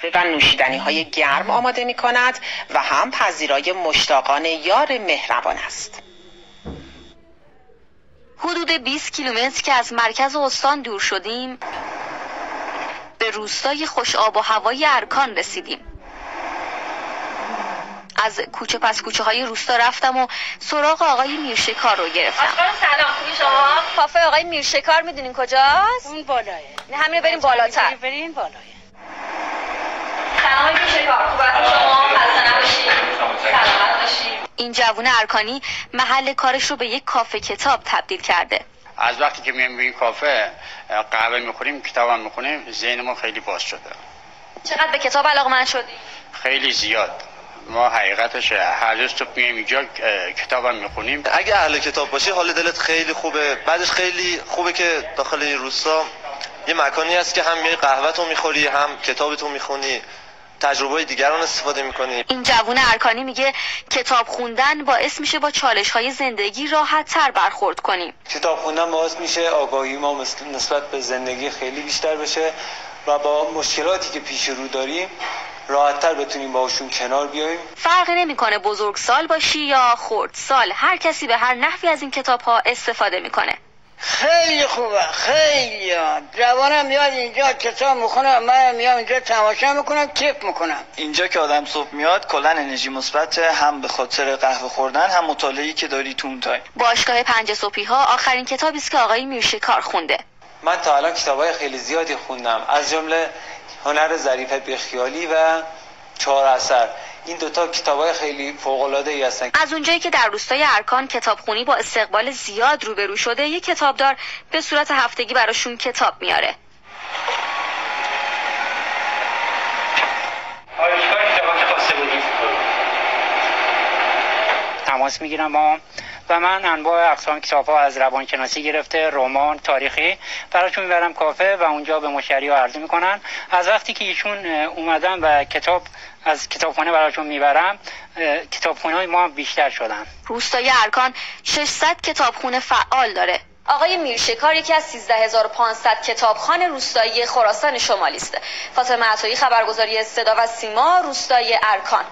و نوشیدنی های گرم آماده می کند و هم پذیرای مشتاقان یار مهربان است. حدود 20 کیلومتر که از مرکز استان دور شدیم به روستای خوش آب و هوای ارکان رسیدیم. از کوچه پس کوچه های روستا رفتم و سراغ آقای میرشکار رو گرفتم. سلام، خوبی شما؟ کافه آقای میرشکار میدونین کجاست؟ اون بالاه. نه همین بریم بالاتر. بریم بالاه. سلام آقای میرشکار، خوبه شما؟ خسته نباشید. سلامت باشید. این جوون ارکانی محل کارش رو به یک کافه کتاب تبدیل کرده. از وقتی که میایم به این کافه قهوه میخوریم، کتابم میخونیم، ذهنمون خیلی باز شده. چقدر به کتاب علاقه‌مند شدی؟ خیلی زیاد. ما حقیقتش هر روز صبح میایم اینجا کتابم میخونیم. اگه اهل کتاب باشی حال دلت خیلی خوبه. بعدش خیلی خوبه که داخل این روستا یه مکانی هست که هم میای قهوه‌تو میخوری، هم کتابتو میخونی، تجربه دیگران استفاده میکنی. این جوون ارکانی میگه کتاب خوندن باعث میشه با چالش‌های زندگی راحت‌تر برخورد کنیم. کتاب خوندن باعث میشه آگاهی ما نسبت به زندگی خیلی بیشتر بشه و با مشکلاتی که پیش رو داریم راحت‌تر بتونیم باهاشون کنار بیاییم. فرقی نمیکنه بزرگسال باشی یا خردسال، هر کسی به هر نحوی از این کتاب‌ها استفاده میکنه. خیلی خوبه، خیلی. جوانم میاد اینجا کتاب میخونه، من میام اینجا تماشا میکنم، کیف میکنم. اینجا که آدم صبح میاد کلا انرژی مثبت، هم به خاطر قهوه خوردن هم مطالعه‌ای که داری تو اون تایم. باشگاه 5 صبحی ها آخرین کتابی است که آقای میرشکار خونده. من تا الان کتابای خیلی زیادی خوندم، از جمله هنر ظریف بیخیالی و 4 اثر. این دوتا کتابای خیلی فوق‌العاده‌ای هستن. از اونجایی که در روستای ارکان کتابخونی با استقبال زیاد روبرو شده، یک کتابدار به صورت هفتگی براشون کتاب میاره. تماس میگیرم با و من انواع اقسام کتاب‌ها از روانشناسی گرفته رمان، تاریخی براشون میبرم کافه و اونجا به مشتری‌ها عرضه میکنن. از وقتی که ایشون اومدن و کتاب از کتابخانه براشون میبرم، کتابخونه‌های ما هم بیشتر شدن. روستای ارکان 600 کتابخونه فعال داره. آقای میرشکار یکی از 13500 کتابخوان روستایی خراسان شمالی است. فاطمه عطایی، خبرگزاری صدا و سیما، روستای ارکان.